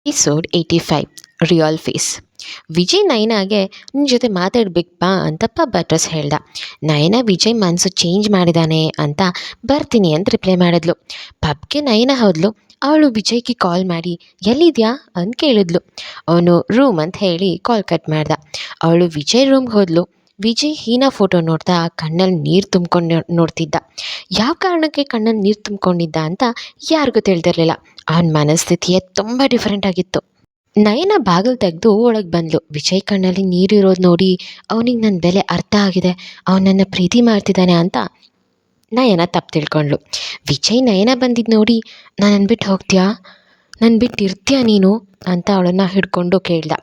Episode 85 real face. Vijay ನಯನಾಗೆ ನಿನ್ನ ಜೊತೆ ಮಾತಾಡ್ಬೇಕು ಬಾ ಅಂತ ಪಬ್ ಅಡ್ರೆಸ್ ಹೇಳ್ದ. ನಯನ ವಿಜಯ್ ಮನಸ್ಸು ಚೇಂಜ್ ಮಾಡಿದಾನೆ ಅಂತ ಬರ್ತೀನಿ ಅಂತ ರಿಪ್ಲೈ ಮಾಡಿದ್ಲು. ಪಬ್ಗೆ ನಯನ ಹೋದ್ಲು. ಅವಳು ವಿಜಯ್ಗೆ ಕಾಲ್ ಮಾಡಿ ಎಲ್ಲಿದ್ಯಾ ಅಂತ ಕೇಳಿದ್ಲು. ಅವನು ರೂಮ್ ಅಂತ ಹೇಳಿ ಕಾಲ್ ಕಟ್ ಮಾಡ್ದ. ಅವಳು ವಿಜಯ್ ರೂಮ್ಗೆ ಹೋದ್ಲು. ವಿಜಯ್ ಹೀನಾ ಫೋಟೋ ನೋಡ್ತಾ ಕಣ್ಣಲ್ಲಿ ನೀರು ತುಂಬ್ಕೊಂಡು ನೋಡ್ತಿದ್ದ. ಯಾವ ಕಾರಣಕ್ಕೆ ಕಣ್ಣಲ್ಲಿ ನೀರು ತುಂಬ್ಕೊಂಡಿದ್ದ ಅಂತ ಯಾರಿಗೂ ತಿಳಿದಿರಲಿಲ್ಲ. ಅವನ ಮನಸ್ಥಿತಿಯೇ ತುಂಬ ಡಿಫ್ರೆಂಟ್ ಆಗಿತ್ತು. ನಯನ ಬಾಗಿಲು ತೆಗೆದು ಒಳಗೆ ಬಂದ್ಲು. ವಿಜಯ್ ಕಣ್ಣಲ್ಲಿ ನೀರಿರೋದು ನೋಡಿ ಅವನಿಗೆ ನನ್ನ ಬೆಲೆ ಅರ್ಥ ಆಗಿದೆ, ಅವನನ್ನು ಪ್ರೀತಿ ಮಾಡ್ತಿದ್ದಾನೆ ಅಂತ ನಯನ ತಪ್ಪು ತಿಳ್ಕೊಂಡ್ಳು. ವಿಜಯ್ ನಯನ ಬಂದಿದ್ದು ನೋಡಿ ನಾನು ಬಿಟ್ಟು ಹೋಗ್ತೀಯಾ, ನನ್ನ ಬಿಟ್ಟು ಇರ್ತೀಯಾ ನೀನು ಅಂತ ಅವಳನ್ನು ಹಿಡ್ಕೊಂಡು ಕೇಳ್ದ.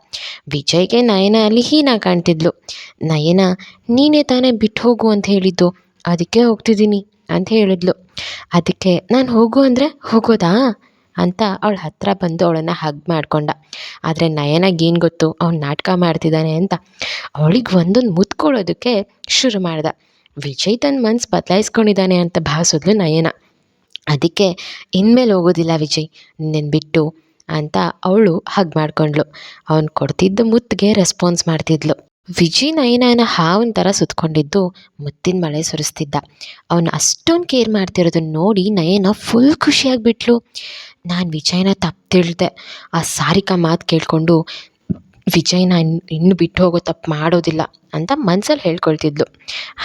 ವಿಜಯ್ಗೆ ನಯನ ಅಲ್ಲಿ ಹೀನಾ ಕಾಣ್ತಿದ್ಲು. ನಯನ ನೀನೇ ತಾನೇ ಬಿಟ್ಟು ಹೋಗು ಅಂತ ಹೇಳಿದ್ದು, ಅದಕ್ಕೆ ಹೋಗ್ತಿದ್ದೀನಿ ಅಂತ ಹೇಳಿದ್ಲು. ಅದಕ್ಕೆ ನಾನು ಹೋಗು ಅಂದರೆ ಹೋಗೋದಾ ಅಂತ ಅವಳ ಹತ್ರ ಬಂದು ಅವಳನ್ನು ಹಗ್ ಮಾಡಿಕೊಂಡ. ಆದರೆ ನಯನಗೇನು ಗೊತ್ತು ಅವ್ನು ನಾಟಕ ಮಾಡ್ತಿದ್ದಾನೆ ಅಂತ. ಅವಳಿಗೆ ಒಂದೊಂದು ಮುತ್ಕೊಳ್ಳೋದಕ್ಕೆ ಶುರು ಮಾಡ್ದ. ವಿಜಯ್ ತನ್ನ ಮನ್ಸು ಬದಲಾಯಿಸ್ಕೊಂಡಿದ್ದಾನೆ ಅಂತ ಭಾವಿಸಿದ್ಲು ನಯನ. ಅದಕ್ಕೆ ಇನ್ಮೇಲೆ ಹೋಗೋದಿಲ್ಲ ವಿಜಯ್ ನಿನ್ನ ಬಿಟ್ಟು ಅಂತ ಅವಳು ಹಗ್ ಮಾಡ್ಕೊಂಡ್ಳು. ಅವನು ಕೊಡ್ತಿದ್ದ ಮುತ್ತಿಗೆ ರೆಸ್ಪಾನ್ಸ್ ಮಾಡ್ತಿದ್ಲು. ವಿಜಯ್ ನಯನನ ಹಾವಿನ ಥರ ಸುತ್ಕೊಂಡಿದ್ದು ಮುತ್ತಿನ ಮಳೆ ಸುರಿಸ್ತಿದ್ದ. ಅವನು ಅಷ್ಟೊಂದು ಕೇರ್ ಮಾಡ್ತಿರೋದನ್ನ ನೋಡಿ ನಯನ ಫುಲ್ ಖುಷಿಯಾಗಿಬಿಟ್ಲು. ನಾನು ವಿಜಯ್ನ ತಪ್ಪು ತಿಳಿದೆ, ಆ ಸಾರಿಕಾ ಮಾತು ಕೇಳಿಕೊಂಡು ವಿಜಯ್ನ ಇನ್ನು ಬಿಟ್ಟು ಹೋಗೋ ತಪ್ಪು ಮಾಡೋದಿಲ್ಲ ಅಂತ ಮನ್ಸಲ್ಲಿ ಹೇಳ್ಕೊಳ್ತಿದ್ಲು.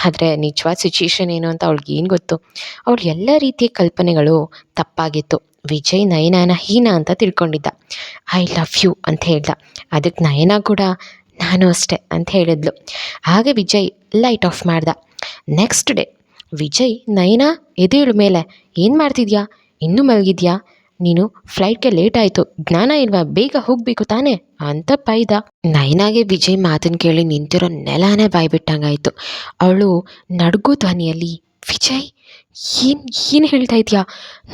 ಆದರೆ ನಿಜವಾದ ಸಿಚುಯೇಷನ್ ಏನು ಅಂತ ಅವಳಿಗೆ ಏನು ಗೊತ್ತು. ಅವಳು ಎಲ್ಲ ರೀತಿಯ ಕಲ್ಪನೆಗಳು ತಪ್ಪಾಗಿತ್ತು. ವಿಜಯ್ ನಯನನ ಹೀನಾ ಅಂತ ತಿಳ್ಕೊಂಡಿದ್ದ. ಐ ಲವ್ ಯು ಅಂತ ಹೇಳ್ದ. ಅದಕ್ಕೆ ನಯನ ಕೂಡ ನಾನು ಅಷ್ಟೆ ಅಂತ ಹೇಳಿದ್ಲು. ಹಾಗೆ ವಿಜಯ್ ಲೈಟ್ ಆಫ್ ಮಾಡ್ದ. ನೆಕ್ಸ್ಟ್ ಡೇ ವಿಜಯ್ ನಯನ ಎದೇಳು ಮೇಲೆ ಏನು ಮಾಡ್ತಿದ್ಯಾ, ಇನ್ನೂ ಮಲಗಿದ್ಯಾ, ನೀನು ಫ್ಲೈಟ್ಗೆ ಲೇಟ್ ಆಯಿತು, ಜ್ಞಾನ ಇಲ್ವಾ, ಬೇಗ ಹೋಗಬೇಕು ತಾನೇ ಅಂತ ಬೈದ. ನಯನಾಗೆ ವಿಜಯ್ ಮಾತನ್ನು ಕೇಳಿ ನಿಂತಿರೋ ನೆಲನೇ ಬಾಯ್ಬಿಟ್ಟಂಗಾಯಿತು. ಅವಳು ನಡುಗೋ ಧ್ವನಿಯಲ್ಲಿ ವಿಜಯ್ ಏನು ಹೇಳ್ತಾ ಇದೆಯಾ,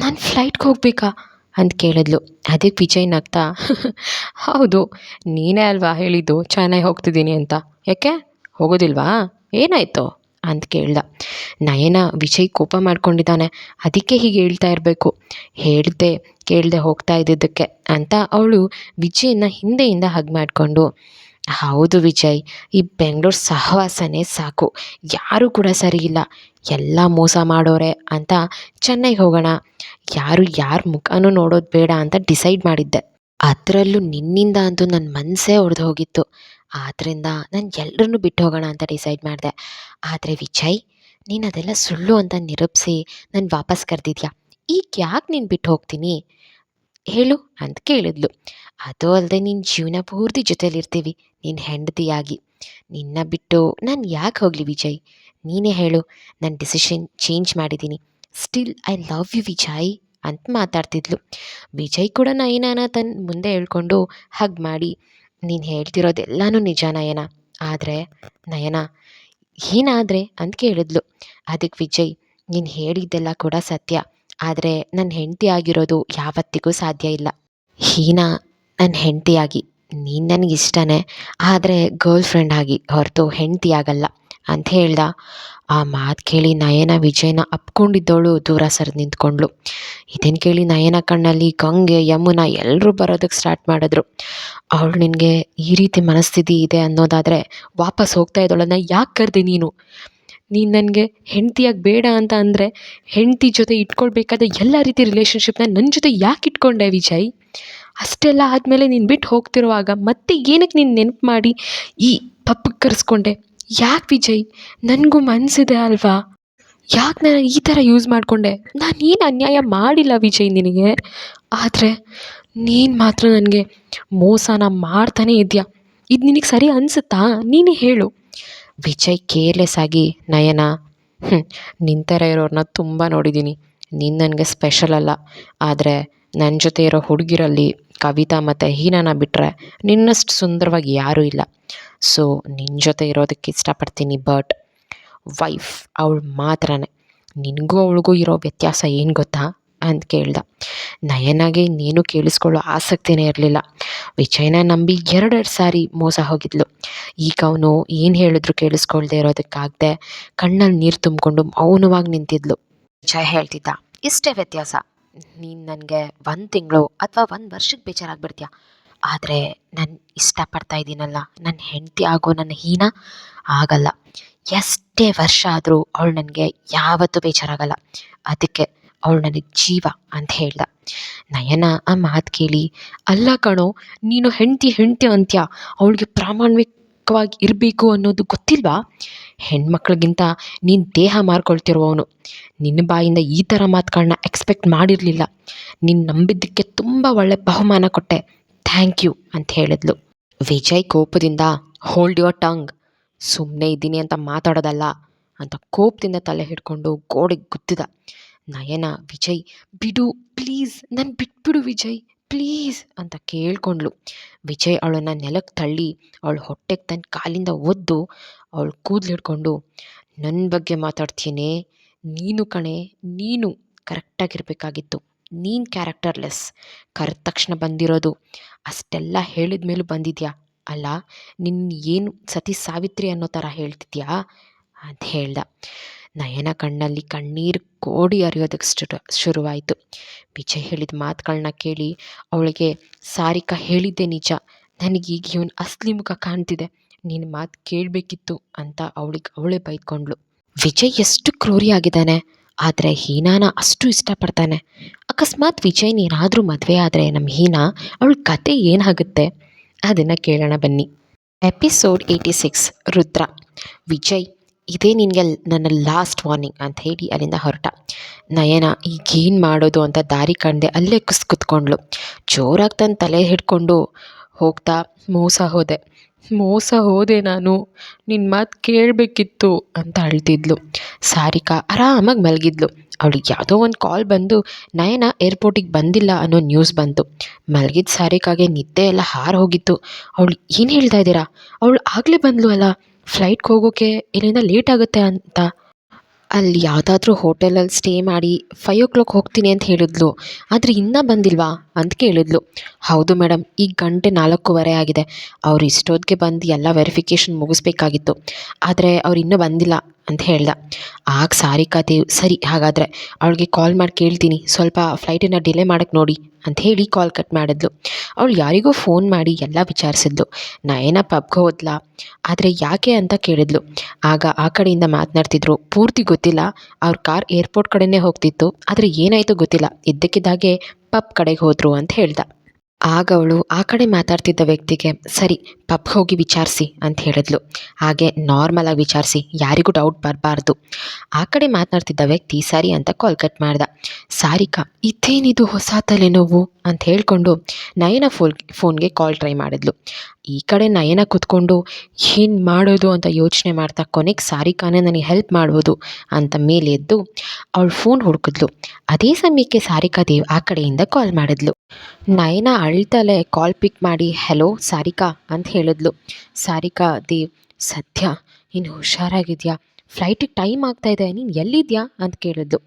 ನಾನು ಫ್ಲೈಟ್ಗೆ ಹೋಗಬೇಕಾ ಅಂತ ಕೇಳಿದ್ಲು. ಅದಕ್ಕೆ ವಿಜಯ್ ನಗ್ತಾ ಹೌದು ನೀನೇ ಅಲ್ವಾ ಹೇಳಿದ್ದು ಚೆನ್ನೈ ಹೋಗ್ತಿದ್ದೀನಿ ಅಂತ, ಯಾಕೆ ಹೋಗೋದಿಲ್ವಾ, ಏನಾಯಿತು ಅಂತ ಕೇಳ್ದ. ನಯನ ವಿಜಯ್ ಕೋಪ ಮಾಡ್ಕೊಂಡಿದ್ದಾನೆ, ಅದಕ್ಕೆ ಹೀಗೆ ಹೇಳ್ತಾ ಇರಬೇಕು, ಹೇಳ್ದೆ ಕೇಳದೆ ಹೋಗ್ತಾ ಇದ್ದಿದ್ದಕ್ಕೆ ಅಂತ ಅವಳು ವಿಜಯನ್ನ ಹಿಂದೆಯಿಂದ ಹಗ್ ಮಾಡಿಕೊಂಡು ಹೌದು ವಿಜಯ್, ಈ ಬೆಂಗಳೂರು ಸಹವಾಸನೇ ಸಾಕು, ಯಾರೂ ಕೂಡ ಸರಿ ಇಲ್ಲ, ಎಲ್ಲ ಮೋಸ ಮಾಡೋರೆ ಅಂತ ಚೆನ್ನೈಗೆ ಹೋಗೋಣ, ಯಾರ ಮುಖನೂ ನೋಡೋದು ಬೇಡ ಅಂತ ಡಿಸೈಡ್ ಮಾಡಿದ್ದೆ. ಅದರಲ್ಲೂ ನಿನ್ನಿಂದ ಅಂತೂ ನನ್ನ ಮನಸ್ಸೇ ಒಡೆದು ಹೋಗಿತ್ತು. ಆದ್ದರಿಂದ ನಾನು ಎಲ್ಲರನ್ನೂ ಬಿಟ್ಟು ಹೋಗೋಣ ಅಂತ ಡಿಸೈಡ್ ಮಾಡಿದೆ. ಆದರೆ ವಿಜಯ್, ನೀನು ಅದೆಲ್ಲ ಸುಳ್ಳು ಅಂತ ನಿರೂಪಿಸಿ ನಾನು ವಾಪಸ್ ಕರೆದಿದ್ಯಾ, ಈಗ ಯಾಕೆ ನೀನು ಬಿಟ್ಟು ಹೋಗ್ತೀನಿ ಹೇಳು ಅಂತ ಕೇಳಿದ್ಲು. ಅದು ಅಲ್ಲದೆ ನಿನ್ನ ಜೀವನ ಪೂರ್ತಿ ಜೊತೇಲಿರ್ತೀವಿ ನಿನ್ನ ಹೆಂಡತಿಯಾಗಿ, ನಿನ್ನ ಬಿಟ್ಟು ನಾನು ಯಾಕೆ ಹೋಗಲಿ ವಿಜಯ್, ನೀನೇ ಹೇಳು, ನನ್ನ ಡಿಸಿಷನ್ ಚೇಂಜ್ ಮಾಡಿದ್ದೀನಿ, still I love you Vijay ಅಂತ ಮಾತಾಡ್ತಿದ್ಲು. ವಿಜಯ್ ಕೂಡ ನಯನನ ತನ್ನ ಮುಂದೆ ಹೇಳ್ಕೊಂಡು ಹಗ್ ಮಾಡಿ ನೀನು ಹೇಳ್ತಿರೋದೆಲ್ಲನೂ ನಿಜ ನಯನ, ಆದರೆ ನಯನ ಏನಾದರೆ ಅಂತ ಕೇಳಿದ್ಲು. ಅದಕ್ಕೆ ವಿಜಯ್, ನೀನು ಹೇಳಿದ್ದೆಲ್ಲ ಕೂಡ ಸತ್ಯ, ಆದರೆ ನನ್ನ ಹೆಂಡತಿ ಆಗಿರೋದು ಯಾವತ್ತಿಗೂ ಸಾಧ್ಯ ಇಲ್ಲ. ಹೀನಾ ನನ್ನ ಹೆಂಡತಿಯಾಗಿ ನೀನು ನನಗಿಷ್ಟನೇ, ಆದರೆ ಗರ್ಲ್ ಫ್ರೆಂಡ್ ಆಗಿ ಹೊರತು ಹೆಂಡತಿ ಆಗಲ್ಲ ಅಂತ ಹೇಳ್ದ. ಆ ಮಾತು ಕೇಳಿ ನಯನ ವಿಜಯನ ಅಪ್ಕೊಂಡಿದ್ದವಳು ದೂರ ಸರಿದು ನಿಂತ್ಕೊಂಡ್ಳು. ಇದನ್ನು ಕೇಳಿ ನಯನ ಕಣ್ಣಲ್ಲಿ ಗಂಗೆ ಯಮುನಾ ಎಲ್ಲರೂ ಬರೋದಕ್ಕೆ ಸ್ಟಾರ್ಟ್ ಮಾಡಿದ್ರು. ಅವಳು ನಿನಗೆ ಈ ರೀತಿ ಮನಸ್ಥಿತಿ ಇದೆ ಅನ್ನೋದಾದರೆ ವಾಪಸ್ ಹೋಗ್ತಾ ಇದ್ದವಳನ್ನ ಯಾಕೆ ಕರೆದೆ ನೀನು ನನಗೆ ಹೆಂಡತಿಯಾಗಿ ಬೇಡ ಅಂತ ಅಂದರೆ ಹೆಂಡತಿ ಜೊತೆ ಇಟ್ಕೊಳ್ಬೇಕಾದ ಎಲ್ಲ ರೀತಿ ರಿಲೇಷನ್ಶಿಪ್ನ ನನ್ನ ಜೊತೆ ಯಾಕೆ ಇಟ್ಕೊಂಡೆ ವಿಜಯ್, ಅಷ್ಟೆಲ್ಲ ಆದಮೇಲೆ ನೀನು ಬಿಟ್ಟು ಹೋಗ್ತಿರುವಾಗ ಮತ್ತೆ ಏನಕ್ಕೆ ನೀನು ನೆನಪು ಮಾಡಿ ಈ ಪಬ್ಬಕ್ಕೆ ಕರೆಸ್ಕೊಂಡೆ, ಯಾಕೆ ವಿಜಯ್, ನನಗೂ ಮನಸ್ಸಿದೆ ಅಲ್ವಾ, ಯಾಕೆ ನಾನು ಈ ಥರ ಯೂಸ್ ಮಾಡಿಕೊಂಡೆ, ನಾನು ಏನು ಅನ್ಯಾಯ ಮಾಡಿಲ್ಲ ವಿಜಯ್ ನಿನಗೆ, ಆದರೆ ನೀನು ಮಾತ್ರ ನನಗೆ ಮೋಸನ ಮಾಡ್ತಾನೇ ಇದೆಯಾ, ಇದು ನಿನಗೆ ಸರಿ ಅನಿಸುತ್ತಾ, ನೀನೇ ಹೇಳು. ವಿಜಯ್ ಕೇರ್ಲೆಸ್ ಆಗಿ ನಯನ ನಿನ್ನ ಥರ ಇರೋರನ್ನ ತುಂಬ ನೋಡಿದ್ದೀನಿ, ನೀನು ನನಗೆ ಸ್ಪೆಷಲ್ ಅಲ್ಲ, ಆದರೆ ನನ್ನ ಜೊತೆ ಇರೋ ಹುಡುಗಿರಲ್ಲಿ ಕವಿತಾ ಮತ್ತು ಹೀನಾನ ಬಿಟ್ಟರೆ ನಿನ್ನಷ್ಟು ಸುಂದರವಾಗಿ ಯಾರೂ ಇಲ್ಲ, ಸೊ ನಿನ್ನ ಜೊತೆ ಇರೋದಕ್ಕೆ ಇಷ್ಟಪಡ್ತೀನಿ, ಬಟ್ ವೈಫ್ ಅವಳು ಮಾತ್ರನೇ, ನಿನಗೂ ಅವಳಿಗೂ ಇರೋ ವ್ಯತ್ಯಾಸ ಏನು ಗೊತ್ತಾ ಅಂತ ಕೇಳ್ದ. ನಯನಾಗೆ ಇನ್ನೇನು ಕೇಳಿಸ್ಕೊಳ್ಳೋ ಆಸಕ್ತಿನೇ ಇರಲಿಲ್ಲ. ವಿಜಯನ ನಂಬಿ 2 ಸಾರಿ ಮೋಸ ಹೋಗಿದ್ಲು. ಈಗ ಅವನು ಏನು ಹೇಳಿದ್ರು ಕೇಳಿಸ್ಕೊಳ್ದೆ ಇರೋದಕ್ಕಾಗದೆ ಕಣ್ಣಲ್ಲಿ ನೀರು ತುಂಬಿಕೊಂಡು ಮೌನವಾಗಿ ನಿಂತಿದ್ಲು. ವಿಜಯ್ ಹೇಳ್ತಿದ್ದ, ಇಷ್ಟೇ ವ್ಯತ್ಯಾಸ, ನೀನು ನನಗೆ 1 ತಿಂಗಳು ಅಥವಾ 1 ವರ್ಷಕ್ಕೆ ಬೇಜಾರಾಗ್ಬಿಡ್ತೀಯ. ಆದರೆ ನಾನು ಇಷ್ಟಪಡ್ತಾ ಇದ್ದೀನಲ್ಲ, ನನ್ನ ಹೆಂಡತಿ ಆಗೋ ನನ್ನ ಹೀನ ಆಗಲ್ಲ. ಎಷ್ಟೇ ವರ್ಷ ಆದರೂ ಅವಳು ನನಗೆ ಯಾವತ್ತೂ ಬೇಜಾರಾಗಲ್ಲ. ಅದಕ್ಕೆ ಅವಳು ನನಗೆ ಜೀವ ಅಂತ ಹೇಳ್ದ. ನಯನ ಆ ಮಾತು ಕೇಳಿ, ಅಲ್ಲ ಕಣೋ, ನೀನು ಹೆಂಡ್ತಿ ಹೆಂಡ್ತಿ ಅಂತ್ಯ, ಅವಳಿಗೆ ಪ್ರಾಮಾಣಿಕವಾಗಿ ಇರಬೇಕು ಅನ್ನೋದು ಗೊತ್ತಿಲ್ವಾ? ಹೆಣ್ಮಕ್ಳಿಗಿಂತ ನೀನು ದೇಹ ಮಾರ್ಕೊಳ್ತಿರುವವನು. ನಿನ್ನ ಬಾಯಿಂದ ಈ ಥರ ಮಾತುಗಳನ್ನ ಎಕ್ಸ್ಪೆಕ್ಟ್ ಮಾಡಿರಲಿಲ್ಲ. ನೀನು ನಂಬಿದ್ದಕ್ಕೆ ತುಂಬ ಒಳ್ಳೆ ಬಹುಮಾನ ಕೊಟ್ಟೆ, ಥ್ಯಾಂಕ್ ಯು ಅಂತ ಹೇಳಿದ್ಲು. ವಿಜಯ್ ಕೋಪದಿಂದ, ಹೋಲ್ಡ್ ಯುವರ್ ಟಂಗ್, ಸುಮ್ಮನೆ ಇದ್ದೀನಿ ಅಂತ ಮಾತಾಡೋದಲ್ಲ ಅಂತ ಕೋಪದಿಂದ ತಲೆ ಹಿಡ್ಕೊಂಡು ಗೋಡೆಗೆ ಗುದ್ದಿದ. ನಯನ, ವಿಜಯ್ ಬಿಡು ಪ್ಲೀಸ್, ನಾನು ಬಿಟ್ಬಿಡು ವಿಜಯ್ ಪ್ಲೀಸ್ ಅಂತ ಕೇಳ್ಕೊಂಡ್ಳು. ವಿಜಯ್ ಅವಳನ್ನು ನೆಲಕ್ಕೆ ತಳ್ಳಿ ಅವಳ ಹೊಟ್ಟೆಗೆ ತನ್ನ ಕಾಲಿಂದ ಒದ್ದು ಅವಳು ಕೂದಲು ಹಿಡ್ಕೊಂಡು, ನನ್ನ ಬಗ್ಗೆ ಮಾತಾಡ್ತೀನಿ, ನೀನು ಕಣೆ, ನೀನು ಕರೆಕ್ಟಾಗಿರಬೇಕಾಗಿತ್ತು, ನೀನು ಕ್ಯಾರೆಕ್ಟರ್ಲೆಸ್, ಕರೆದ ತಕ್ಷಣ ಬಂದಿರೋದು, ಅಷ್ಟೆಲ್ಲ ಹೇಳಿದ ಮೇಲೂ ಬಂದಿದ್ಯಾ ಅಲ್ಲ, ನಿನ್ನ ಏನು ಸತಿ ಸಾವಿತ್ರಿ ಅನ್ನೋ ಥರ ಹೇಳ್ತಿದ್ಯಾ ಅಂತ ಹೇಳ್ದ. ನಯನ ಕಣ್ಣಲ್ಲಿ ಕಣ್ಣೀರು ಕೋಡಿ ಹರಿಯೋದಕ್ಕೆ ಶುರುವಾಯಿತು. ವಿಜಯ್ ಹೇಳಿದ ಮಾತುಗಳನ್ನ ಕೇಳಿ ಅವಳಿಗೆ, ಸಾರಿಕಾ ಹೇಳಿದ್ದೆ ನಿಜ, ನನಗೀಗ ಇವನು ಅಸ್ಲಿ ಮುಖ ಕಾಣ್ತಿದೆ, ನಿನ್ನ ಮಾತು ಕೇಳಬೇಕಿತ್ತು ಅಂತ ಅವಳೇ ಬೈದ್ಕೊಂಡ್ಳು. ವಿಜಯ್ ಎಷ್ಟು ಕ್ರೂರಿಯಾಗಿದ್ದಾನೆ, ಆದರೆ ಹೀನಾನ ಅಷ್ಟು ಇಷ್ಟಪಡ್ತಾನೆ. ಅಕಸ್ಮಾತ್ ವಿಜಯ್ನೇನಾದರೂ ಮದುವೆ ಆದರೆ ನಮ್ಮ ಹೀನಾ, ಅವಳ ಕತೆ ಏನಾಗುತ್ತೆ ಅದನ್ನು ಕೇಳೋಣ ಬನ್ನಿ. ಎಪಿಸೋಡ್ 86, ರುದ್ರ. ವಿಜಯ್, ಇದೇ ನಿನಗೆ ನನ್ನ ಲಾಸ್ಟ್ ವಾರ್ನಿಂಗ್ ಅಂತ ಹೇಳಿ ಅಲ್ಲಿಂದ ಹೊರಟ. ನಯನ ಈಗೇನು ಮಾಡೋದು ಅಂತ ದಾರಿ ಕಂಡೆ ಅಲ್ಲೇ ಕುತ್ಕೊಂಡ್ಳು. ಜೋರಾಗಿ ತನ್ನ ತಲೆ ಹಿಡ್ಕೊಂಡು ಹೋಗ್ತಾ, ಮೋಸ ಹೋದೆ ನಾನು, ನಿನ್ನ ಮಾತು ಕೇಳಬೇಕಿತ್ತು ಅಂತ ಅಳ್ತಿದ್ಲು. ಸಾರಿಕಾ ಆರಾಮಾಗಿ ಮಲಗಿದ್ಲು. ಅವಳಿಗೆ ಯಾವುದೋ ಒಂದು ಕಾಲ್ ಬಂದು ನಯನ ಏರ್ಪೋರ್ಟಿಗೆ ಬಂದಿಲ್ಲ ಅನ್ನೋ ನ್ಯೂಸ್ ಬಂತು. ಮಲಗಿದ ಸಾರಿಕಾಗೆ ನಿದ್ದೆ ಎಲ್ಲ ಹಾರು ಹೋಗಿತ್ತು. ಅವಳು ಏನು ಹೇಳ್ತಾ ಇದ್ದೀರಾ, ಅವಳು ಆಗಲೇ ಬಂದ್ಲು ಅಲ್ಲ, ಫ್ಲೈಟ್ಗೆ ಹೋಗೋಕ್ಕೆ ಇಲ್ಲಿಂದ ಲೇಟ್ ಆಗುತ್ತೆ ಅಂತ. ಅಲ್ಲಿ ಯಾವುದಾದ್ರೂ ಹೋಟೆಲಲ್ಲಿ ಸ್ಟೇ ಮಾಡಿ 5 o'clock ಹೋಗ್ತೀನಿ ಅಂತ ಹೇಳಿದ್ಲು, ಆದರೆ ಇನ್ನೂ ಬಂದಿಲ್ವಾ ಅಂತ ಕೇಳಿದ್ಲು. ಹೌದು ಮೇಡಮ್, ಈಗ 4:30 ಆಗಿದೆ, ಅವ್ರು ಇಷ್ಟೊತ್ತಿಗೆ ಬಂದು ಎಲ್ಲ ವೆರಿಫಿಕೇಷನ್ ಮುಗಿಸ್ಬೇಕಾಗಿತ್ತು, ಆದರೆ ಅವ್ರು ಇನ್ನೂ ಬಂದಿಲ್ಲ ಅಂತ ಹೇಳ್ದ. ಆಗ ಸಾರಿಕಾ ದೇವ್, ಸರಿ ಹಾಗಾದರೆ ಅವಳಿಗೆ ಕಾಲ್ ಮಾಡಿ ಕೇಳ್ತೀನಿ, ಸ್ವಲ್ಪ ಫ್ಲೈಟನ್ನು ಡಿಲೇ ಮಾಡೋಕ್ಕೆ ನೋಡಿ ಅಂತ ಹೇಳಿ ಕಾಲ್ ಕಟ್ ಮಾಡಿದ್ಲು. ಅವಳು ಯಾರಿಗೋ ಫೋನ್ ಮಾಡಿ ಎಲ್ಲ ವಿಚಾರಿಸಿದ್ಲು. ನಯನ ಪಬ್ಗೆ ಹೋದ್ಲಾ, ಆದರೆ ಯಾಕೆ ಅಂತ ಕೇಳಿದ್ಲು. ಆಗ ಆ ಕಡೆಯಿಂದ ಮಾತನಾಡ್ತಿದ್ರು, ಪೂರ್ತಿ ಗೊತ್ತಿಲ್ಲ, ಅವ್ರ ಕಾರ್ ಏರ್ಪೋರ್ಟ್ ಕಡೆನೇ ಹೋಗ್ತಿತ್ತು, ಆದರೆ ಏನಾಯಿತು ಗೊತ್ತಿಲ್ಲ, ಇದ್ದಕ್ಕಿದ್ದಾಗೆ ಪಬ್ ಕಡೆಗೆ ಹೋದರು ಅಂತ ಹೇಳ್ದ. ಆಗ ಅವಳು ಆ ಕಡೆ ಮಾತಾಡ್ತಿದ್ದ ವ್ಯಕ್ತಿಗೆ, ಸರಿ ಪಬ್ಗೆ ಹೋಗಿ ವಿಚಾರಿಸಿ ಅಂತ ಹೇಳಿದ್ಲು. ಹಾಗೆ ನಾರ್ಮಲಾಗಿ ವಿಚಾರಿಸಿ, ಯಾರಿಗೂ ಡೌಟ್ ಬರಬಾರ್ದು. ಆ ಕಡೆ ಮಾತನಾಡ್ತಿದ್ದ ವ್ಯಕ್ತಿ ಸರಿ ಅಂತ ಕಾಲ್ ಕಟ್ ಮಾಡ್ದ. ಸಾರಿಕಾ, ಇದೇನಿದು ಹೊಸ ತಲೆನೋವು ಅಂತ ಹೇಳ್ಕೊಂಡು ನಯನ ಫೋನ್ಗೆ ಕಾಲ್ ಟ್ರೈ ಮಾಡಿದ್ಲು. ಈ ಕಡೆ ನಯನ ಕೂತ್ಕೊಂಡು ಏನು ಮಾಡೋದು ಅಂತ ಯೋಚನೆ ಮಾಡ್ತಾ ಕೊನೆಗೆ ಸಾರಿಕಾನೇ ನನಗೆ ಹೆಲ್ಪ್ ಮಾಡ್ಬೋದು ಅಂತ ಮೇಲೆ ಎದ್ದು ಅವಳು ಫೋನ್ ಹುಡುಕಿದ್ಲು. ಅದೇ ಸಮಯಕ್ಕೆ ಸಾರಿಕಾ ದೇವ್ ಆ ಕಡೆಯಿಂದ ಕಾಲ್ ಮಾಡಿದ್ಲು. ನಯನ ಅಳ್ತಲೇ ಕಾಲ್ ಪಿಕ್ ಮಾಡಿ, ಹೆಲೋ ಸಾರಿಕಾ ಅಂತ ಹೇಳಿದ್ಲು. ಸಾರಿಕಾ ದೇವ್, ಸದ್ಯ ನೀನು ಹುಷಾರಾಗಿದೆಯಾ, ಫ್ಲೈಟಿಗೆ ಟೈಮ್ ಆಗ್ತಾಯಿದೆ, ನೀನು ಎಲ್ಲಿದ್ಯಾ ಅಂತ ಕೇಳಿದ್ಲು.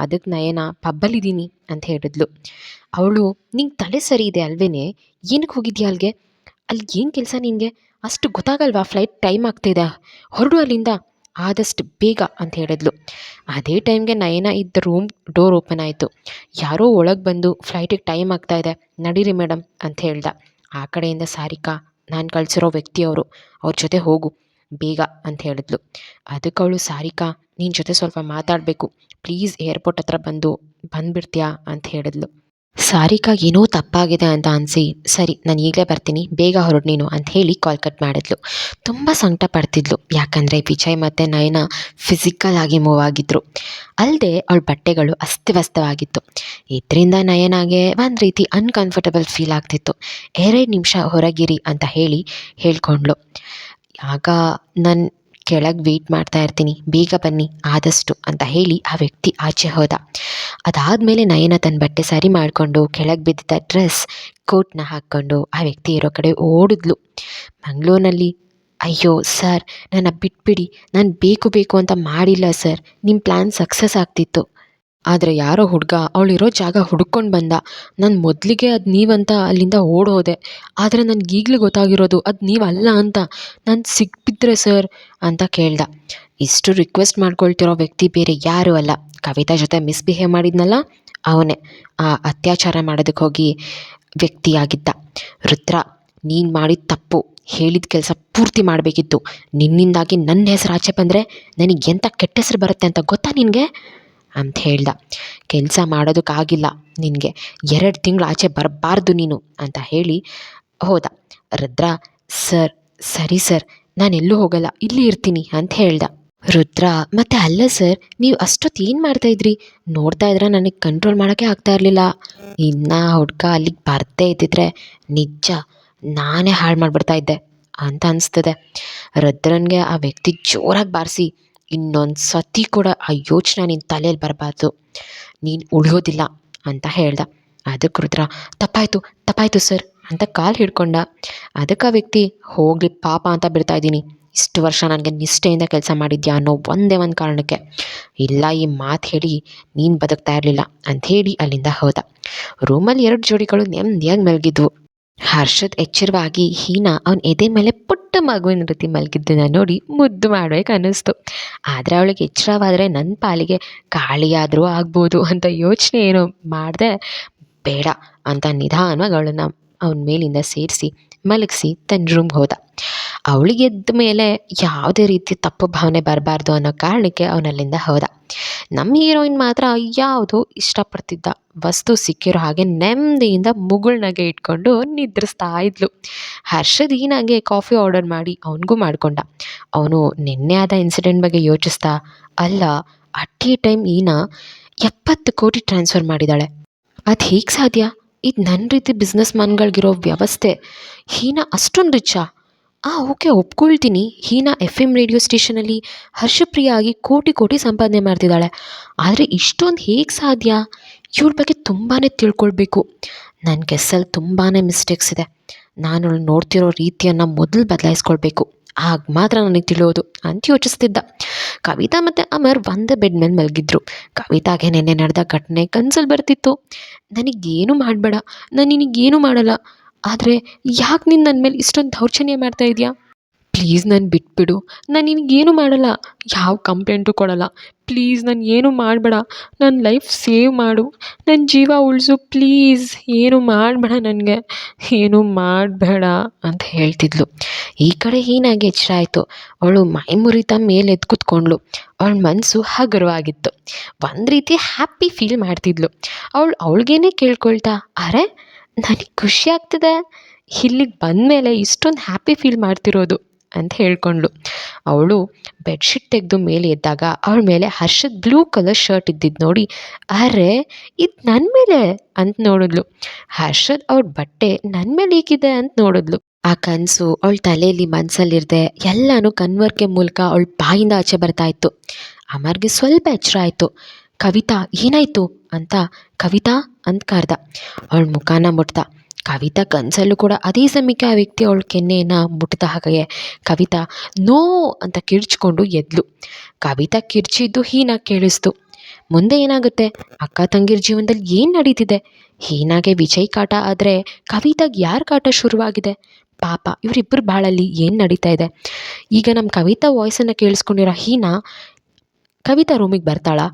ಅದಕ್ಕೆ ನಯನ, ಪಬ್ಬಲ್ಲಿದ್ದೀನಿ ಅಂತ ಹೇಳಿದ್ಲು. ಅವಳು, ನಿಂಗೆ ತಲೆ ಸರಿ ಇದೆ ಅಲ್ವೇನೆ, ಏನಕ್ಕೆ ಹೋಗಿದ್ಯಾ ಅಲ್ಲಿಗೆ, ಅಲ್ಲಿ ಏನು ಕೆಲಸ ನಿನಗೆ, ಅಷ್ಟು ಗೊತ್ತಾಗಲ್ವಾ ಫ್ಲೈಟ್ ಟೈಮ್ ಆಗ್ತಿದೆ, ಹೊರಡು ಅಲ್ಲಿಂದ ಆದಷ್ಟು ಬೇಗ ಅಂತ ಹೇಳಿದ್ಲು. ಅದೇ ಟೈಮ್ಗೆ ನಯನ ಇದ್ದ ರೂಮ್ ಡೋರ್ ಓಪನ್ ಆಯಿತು. ಯಾರೋ ಒಳಗೆ ಬಂದು, ಫ್ಲೈಟಿಗೆ ಟೈಮ್ ಆಗ್ತಾಯಿದೆ ನಡೀರಿ ಮೇಡಮ್ ಅಂತ ಹೇಳ್ದ. ಆ ಕಡೆಯಿಂದ ಸಾರಿಕಾ, ನಾನು ಕಳಿಸಿರೋ ವ್ಯಕ್ತಿಯವರು, ಅವ್ರ ಜೊತೆ ಹೋಗು ಬೇಗ ಅಂತ ಹೇಳಿದ್ಲು. ಅದಕ್ಕೆ ಅವಳು, ಸಾರಿಕಾ ನಿನ್ನ ಜೊತೆ ಸ್ವಲ್ಪ ಮಾತಾಡಬೇಕು, ಪ್ಲೀಸ್ ಏರ್ಪೋರ್ಟ್ ಹತ್ರ ಬಂದುಬಿಡ್ತೀಯಾ ಅಂತ ಹೇಳಿದ್ಲು. ಸಾರಿಕಾ ಏನೋ ತಪ್ಪಾಗಿದೆ ಅಂತ ಅನಿಸಿ, ಸರಿ ನಾನು ಈಗಲೇ ಬರ್ತೀನಿ, ಬೇಗ ಹೊರಡು ನೀನು ಅಂತ ಹೇಳಿ ಕಾಲ್ ಕಟ್ ಮಾಡಿದ್ಲು. ತುಂಬ ಸಂಕಟ ಪಡ್ತಿದ್ಲು, ಯಾಕಂದರೆ ವಿಜಯ್ ಮತ್ತು ನಯನ ಫಿಸಿಕಲ್ ಆಗಿ ಮೂವ್ ಆಗಿದ್ದರು. ಅಲ್ಲದೆ ಅವಳ ಬಟ್ಟೆಗಳು ಅಸ್ತವ್ಯಸ್ತವಾಗಿತ್ತು. ಇದರಿಂದ ನಯನಾಗೆ ಒಂದು ರೀತಿ ಅನ್ಕಂಫರ್ಟಬಲ್ ಫೀಲ್ ಆಗ್ತಿತ್ತು. 2 ನಿಮಿಷ ಹೊರಗಿರಿ ಅಂತ ಹೇಳ್ಕೊಂಡ್ಳು. ಆಗ ನಾನು ಕೆಳಗೆ ವೆಯ್ಟ್ ಮಾಡ್ತಾ ಇರ್ತೀನಿ, ಬೇಗ ಬನ್ನಿ ಆದಷ್ಟು ಅಂತ ಹೇಳಿ ಆ ವ್ಯಕ್ತಿ ಆಚೆ ಹೋದ. ಅದಾದಮೇಲೆ ನಯನ ತನ್ನ ಬಟ್ಟೆ ಸರಿ ಮಾಡಿಕೊಂಡು ಕೆಳಗೆ ಬಿದ್ದಿದ್ದ ಡ್ರೆಸ್ ಕೋಟ್ನ ಹಾಕ್ಕೊಂಡು ಆ ವ್ಯಕ್ತಿ ಇರೋ ಕಡೆ ಓಡಿದ್ಲು. ಮಂಗಳೂರಿನಲ್ಲಿ, ಅಯ್ಯೋ ಸರ್ ನನ್ನ ಬಿಟ್ಬಿಡಿ, ನಾನು ಬೇಕು ಅಂತ ಮಾಡಿಲ್ಲ ಸರ್, ನಿಮ್ಮ ಪ್ಲ್ಯಾನ್ ಸಕ್ಸಸ್ ಆಗ್ತಿತ್ತು, ಆದರೆ ಯಾರೋ ಹುಡುಗ ಅವಳಿರೋ ಜಾಗ ಹುಡ್ಕೊಂಡು ಬಂದ, ನಾನು ಮೊದಲಿಗೆ ಅದು ನೀವಂತ ಅಲ್ಲಿಂದ ಓಡೋದೆ, ಆದರೆ ನನಗೀಗಲೇ ಗೊತ್ತಾಗಿರೋದು ಅದು ನೀವಲ್ಲ ಅಂತ, ನಾನು ಸಿಕ್ಬಿದ್ರೆ ಸರ್ ಅಂತ ಕೇಳ್ದ. ಇಷ್ಟು ರಿಕ್ವೆಸ್ಟ್ ಮಾಡ್ಕೊಳ್ತಿರೋ ವ್ಯಕ್ತಿ ಬೇರೆ ಯಾರೂ ಅಲ್ಲ, ಕವಿತಾ ಜೊತೆ ಮಿಸ್ಬಿಹೇವ್ ಮಾಡಿದ್ನಲ್ಲ ಅವನೇ ಆ ಅತ್ಯಾಚಾರ ಮಾಡೋದಕ್ಕೆ ಹೋಗಿ ವ್ಯಕ್ತಿಯಾಗಿದ್ದ. ರುದ್ರ, ನೀನು ಮಾಡಿದ ತಪ್ಪು, ಹೇಳಿದ ಕೆಲಸ ಪೂರ್ತಿ ಮಾಡಬೇಕಿತ್ತು. ನಿನ್ನಿಂದಾಗಿ ನನ್ನ ಹೆಸರು ಆಚೆ ಬಂದರೆ ನನಗೆ ಎಂಥ ಕೆಟ್ಟ ಹೆಸರು ಬರುತ್ತೆ ಅಂತ ಗೊತ್ತಾ ನಿನಗೆ ಅಂತ ಹೇಳ್ದ. ಕೆಲಸ ಮಾಡೋದಕ್ಕಾಗಿಲ್ಲ ನಿನಗೆ, 2 ತಿಂಗಳು ಆಚೆ ಬರಬಾರ್ದು ನೀನು ಅಂತ ಹೇಳಿ ಹೋದ. ರುದ್ರ, ಸರ್ ಸರಿ ಸರ್, ನಾನೆಲ್ಲೂ ಹೋಗಲ್ಲ, ಇಲ್ಲೇ ಇರ್ತೀನಿ ಅಂತ ಹೇಳ್ದ. ರುದ್ರ, ಮತ್ತೆ ಅಲ್ಲ ಸರ್, ನೀವು ಅಷ್ಟೊತ್ತು ಏನು ಮಾಡ್ತಾಯಿದ್ರಿ? ನೋಡ್ತಾ ಇದ್ರೆ ನನಗೆ ಕಂಟ್ರೋಲ್ ಮಾಡೋಕ್ಕೆ ಆಗ್ತಾ ಇರಲಿಲ್ಲ. ಇನ್ನು ಹುಡ್ಗ ಅಲ್ಲಿಗೆ ಬರ್ದೇ ಇದ್ದಿದ್ರೆ ನಿಜ ನಾನೇ ಹಾಳು ಮಾಡಿಬಿಡ್ತಾ ಇದ್ದೆ ಅಂತ ಅನಿಸ್ತದೆ. ರುದ್ರನಿಗೆ ಆ ವ್ಯಕ್ತಿ ಜೋರಾಗಿ ಬಾರಿಸಿ, ಇನ್ನೊಂದು ಸತಿ ಕೂಡ ಆ ಯೋಚನೆ ನಿನ್ನ ತಲೆಯಲ್ಲಿ ಬರಬಾರ್ದು, ನೀನು ಉಳಿಯೋದಿಲ್ಲ ಅಂತ ಹೇಳ್ದ. ಅದಕ್ಕೆ ರುದ್ರ, ತಪ್ಪಾಯಿತು ಸರ್ ಅಂತ ಕಾಲು ಹಿಡ್ಕೊಂಡ. ಅದಕ್ಕೆ ಆ ವ್ಯಕ್ತಿ, ಹೋಗಲಿ ಪಾಪ ಅಂತ ಬಿಡ್ತಾ ಇದ್ದೀನಿ, ಇಷ್ಟು ವರ್ಷ ನನಗೆ ನಿಷ್ಠೆಯಿಂದ ಕೆಲಸ ಮಾಡಿದ್ಯಾ ಅನ್ನೋ ಒಂದೇ ಒಂದು ಕಾರಣಕ್ಕೆ, ಇಲ್ಲ ಈ ಮಾತು ಹೇಳಿ ನೀನು ಬದುಕ್ತಾ ಇರಲಿಲ್ಲ ಅಂಥೇಳಿ ಅಲ್ಲಿಂದ ಹೋದ. ರೂಮಲ್ಲಿ 2 ಜೋಡಿಗಳು ನೆಮ್ಮದಿಯಾಗಿ ಮಲಗಿದ್ವು. ಹರ್ಷದ್ ಎಚ್ಚರವಾಗಿ ಹೀನಾ ಅವನ ಎದೆ ಮೇಲೆ ಪುಟ್ಟ ಮಗುವಿನ ರೀತಿ ಮಲಗಿದ್ದನ್ನು ನೋಡಿ ಮುದ್ದು ಮಾಡಬೇಕು ಅನ್ನಿಸ್ತು. ಆದರೆ ಅವಳಿಗೆ ಎಚ್ಚರವಾದರೆ ನನ್ನ ಪಾಲಿಗೆ ಕಾಳಿಯಾದರೂ ಆಗ್ಬೋದು ಅಂತ ಯೋಚನೆ ಏನೋ ಮಾಡಿದೆ. ಬೇಡ ಅಂತ ನಿಧಾನವಾಗಿ ಅವಳನ್ನು ಅವನ ಮೇಲಿಂದ ಸೇರಿಸಿ ಮಲಗಿಸಿ ತನ್ನ ರೂಮ್ಗೆ ಹೋದ. ಅವಳಿಗೆ ಎದ್ದ ಮೇಲೆ ಯಾವುದೇ ರೀತಿ ತಪ್ಪು ಭಾವನೆ ಬರಬಾರ್ದು ಅನ್ನೋ ಕಾರಣಕ್ಕೆ ಅವನಲ್ಲಿಂದ ಹೋದ. ನಮ್ಮ ಹೀರೋಯಿನ್ ಮಾತ್ರ ಯಾವುದೋ ಇಷ್ಟಪಡ್ತಿದ್ದ ವಸ್ತು ಸಿಕ್ಕಿರೋ ಹಾಗೆ ನೆಮ್ಮದಿಯಿಂದ ಮುಗುಳ್ನಾಗೆ ಇಟ್ಕೊಂಡು ನಿದ್ರಿಸ್ತಾ ಇದ್ಲು. ಹರ್ಷದ್ ಹೀನಾಗೆ ಕಾಫಿ ಆರ್ಡರ್ ಮಾಡಿ ಅವನಿಗೂ ಮಾಡಿಕೊಂಡ. ಅವನು ನಿನ್ನೆ ಆದ ಇನ್ಸಿಡೆಂಟ್ ಬಗ್ಗೆ ಯೋಚಿಸ್ತಾ, ಅಲ್ಲ ಅಟ್ ಎ ಟೈಮ್ ಈನಾ 70 ಕೋಟಿ ಟ್ರಾನ್ಸ್ಫರ್ ಮಾಡಿದ್ದಾಳೆ, ಅದು ಹೇಗೆ ಸಾಧ್ಯ? ಇದು ನನ್ನ ರೀತಿ ಬಿಸ್ನೆಸ್ ಮ್ಯಾನ್ಗಳಿಗಿರೋ ವ್ಯವಸ್ಥೆ. ಹೀನಾ ಅಷ್ಟೊಂದು ರಿಚ್ಚಾ? ಓಕೆ ಒಪ್ಕೊಳ್ತೀನಿ, ಹೀನಾ FM ರೇಡಿಯೋ ಸ್ಟೇಷನಲ್ಲಿ ಹರ್ಷಪ್ರಿಯ ಆಗಿ ಕೋಟಿ ಸಂಪಾದನೆ ಮಾಡ್ತಿದ್ದಾಳೆ. ಆದರೆ ಇಷ್ಟೊಂದು ಹೇಗೆ ಸಾಧ್ಯ? ಇವಳ ಬಗ್ಗೆ ತುಂಬಾ ತಿಳ್ಕೊಳ್ಬೇಕು. ನನ್ನ ಗೆಸ್ಸಲ್ಲಿ ತುಂಬಾ ಮಿಸ್ಟೇಕ್ಸ್ ಇದೆ. ನಾನು ನೋಡ್ತಿರೋ ರೀತಿಯನ್ನು ಮೊದಲು ಬದಲಾಯಿಸ್ಕೊಳ್ಬೇಕು, ಆಗ ಮಾತ್ರ ನನಗೆ ತಿಳಿಯೋದು ಅಂತ ಯೋಚಿಸ್ತಿದ್ದ. ಕವಿತಾ ಮತ್ತು ಅಮರ್ ಒಂದೇ ಬೆಡ್ ಮೇಲೆ ಮಲಗಿದ್ರು. ಕವಿತಾಗೆ ನೆನ್ನೆ ನಡೆದ ಘಟನೆ ಕನ್ಸಲ್ಲಿ ಬರ್ತಿತ್ತು. ನನಗೇನು ಮಾಡಬೇಡ, ನಾನು ನಿನಗೇನು ಮಾಡಲ್ಲ, ಆದರೆ ಯಾಕೆ ನೀನು ನನ್ನ ಮೇಲೆ ಇಷ್ಟೊಂದು ದೌರ್ಜನ್ಯ ಮಾಡ್ತಾ ಇದೆಯಾ? ಪ್ಲೀಸ್ ನನ್ನ ಬಿಟ್ಬಿಡು, ನಾನು ನಿನಗೇನು ಮಾಡಲ್ಲ, ಯಾವ ಕಂಪ್ಲೇಂಟು ಕೊಡಲ್ಲ, ಪ್ಲೀಸ್ ನಾನು ಏನು ಮಾಡಬೇಡ, ನನ್ನ ಲೈಫ್ ಸೇವ್ ಮಾಡು, ನನ್ನ ಜೀವ ಉಳಿಸು ಪ್ಲೀಸ್, ಏನು ಮಾಡಬೇಡ, ನನಗೆ ಏನು ಮಾಡಬೇಡ ಅಂತ ಹೇಳ್ತಿದ್ಲು. ಈ ಕಡೆ ಹೀನಾಗೆ ಎಚ್ಚರ ಆಯಿತು. ಅವಳು ಮೈ ಮುರಿತಾ ಮೇಲೆ ಎದ್ದು ಕೂತ್ಕೊಂಡ್ಳು. ಅವಳ ಮನಸ್ಸು ಹಗುರವಾಗಿತ್ತು. ಒಂದು ರೀತಿ ಹ್ಯಾಪಿ ಫೀಲ್ ಮಾಡ್ತಿದ್ಲು. ಅವಳಿಗೇನೆ ಕೇಳ್ಕೊಳ್ತಾ, ಅರೆ ನನಗೆ ಖುಷಿ ಆಗ್ತಿದೆ, ಇಲ್ಲಿಗೆ ಬಂದಮೇಲೆ ಇಷ್ಟೊಂದು ಹ್ಯಾಪಿ ಫೀಲ್ ಮಾಡ್ತಿರೋದು ಅಂತ ಹೇಳ್ಕೊಂಡ್ಳು. ಅವಳು ಬೆಡ್ಶೀಟ್ ತೆಗೆದು ಮೇಲೆ ಎದ್ದಾಗ ಅವಳ ಮೇಲೆ ಹರ್ಷದ್ ಬ್ಲೂ ಕಲರ್ ಶರ್ಟ್ ಇದ್ದಿದ್ದು ನೋಡಿ, ಅರೆ ಇದು ನನ್ನ ಮೇಲೆ ಅಂತ ನೋಡಿದ್ಲು. ಹರ್ಷದ್ ಅವಳ ಬಟ್ಟೆ ನನ್ನ ಮೇಲೆ ಈಗಿದೆ ಅಂತ ನೋಡಿದ್ಲು. ಆ ಕನಸು ಅವಳ ತಲೆಯಲ್ಲಿ ಮನಸ್ಸಲ್ಲಿರದೆ ಎಲ್ಲನೂ ಕನ್ವರ್ಕೆ ಮೂಲಕ ಅವಳ ಬಾಯಿಂದ ಆಚೆ ಬರ್ತಾ ಇತ್ತು. ಅಮರ್ಗೆ ಸ್ವಲ್ಪ ಎಚ್ಚರ ಆಯಿತು. ಕವಿತಾ ಏನಾಯಿತು ಅಂತ ಕವಿತಾ ಅಂತ ಕರೆದ. ಅವಳ ಮುಖಾನ ಮುಟ್ದ. ಕವಿತಾ ಕನಸಲ್ಲೂ ಕೂಡ ಅದೇ ಸಮಯಕ್ಕೆ ಆ ವ್ಯಕ್ತಿ ಅವಳ ಕೆನ್ನೆಯನ್ನು ಮುಟ್ಟಿದ ಹಾಗೆ ಕವಿತಾ ನೋ ಅಂತ ಕಿರ್ಚ್ಕೊಂಡು ಎದ್ಲು. ಕವಿತಾ ಕಿರ್ಚಿದ್ದು ಹೀನಾ ಕೇಳಿಸ್ತು. ಮುಂದೆ ಏನಾಗುತ್ತೆ? ಅಕ್ಕ ತಂಗಿರ ಜೀವನದಲ್ಲಿ ಏನು ನಡೀತಿದೆ? ಹೀನಾಗೆ ವಿಜಯ್ ಕಾಟ ಆದರೆ ಕವಿತಾಗೆ ಯಾರ ಕಾಟ ಶುರುವಾಗಿದೆ? ಪಾಪ ಇವರಿಬ್ಬರು ಬಾಳಲ್ಲಿ ಏನು ನಡೀತಾ ಇದೆ? ಈಗ ನಮ್ಮ ಕವಿತಾ ವಾಯ್ಸನ್ನು ಕೇಳಿಸ್ಕೊಂಡಿರೋ ಹೀನಾ ಕವಿತಾ ರೂಮಿಗೆ ಬರ್ತಾಳಾ?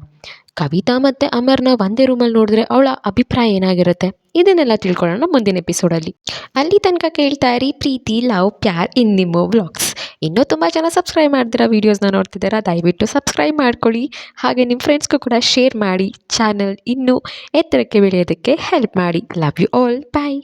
ಕವಿತಾ ಮತ್ತು ಅಮರ್ನ ಒಂದೇ ರೂಮಲ್ಲಿ ನೋಡಿದ್ರೆ ಅವಳ ಅಭಿಪ್ರಾಯ ಏನಾಗಿರುತ್ತೆ? ಇದನ್ನೆಲ್ಲ ತಿಳ್ಕೊಳ್ಳೋಣ ಮುಂದಿನ ಎಪಿಸೋಡಲ್ಲಿ. ಅಲ್ಲಿ ತನಕ ಕೇಳ್ತಾ ಇರಿ ಪ್ರೀತಿ ಲವ್ ಪ್ಯಾರ್ ಇನ್ ನಿಮ್ಮೋ ವ್ಲಾಗ್ಸ್. ಇನ್ನೂ ತುಂಬ ಜನ ಸಬ್ಸ್ಕ್ರೈಬ್ ಮಾಡ್ದಿರಾ ವೀಡಿಯೋಸ್ನ ನೋಡ್ತಿದ್ದೀರಾ, ದಯವಿಟ್ಟು ಸಬ್ಸ್ಕ್ರೈಬ್ ಮಾಡ್ಕೊಳ್ಳಿ. ಹಾಗೆ ನಿಮ್ಮ ಫ್ರೆಂಡ್ಸ್ಗೂ ಕೂಡ ಶೇರ್ ಮಾಡಿ. ಚಾನಲ್ ಇನ್ನೂ ಎತ್ತರಕ್ಕೆ ಬೆಳೆಯೋದಕ್ಕೆ ಹೆಲ್ಪ್ ಮಾಡಿ. Love you all, bye.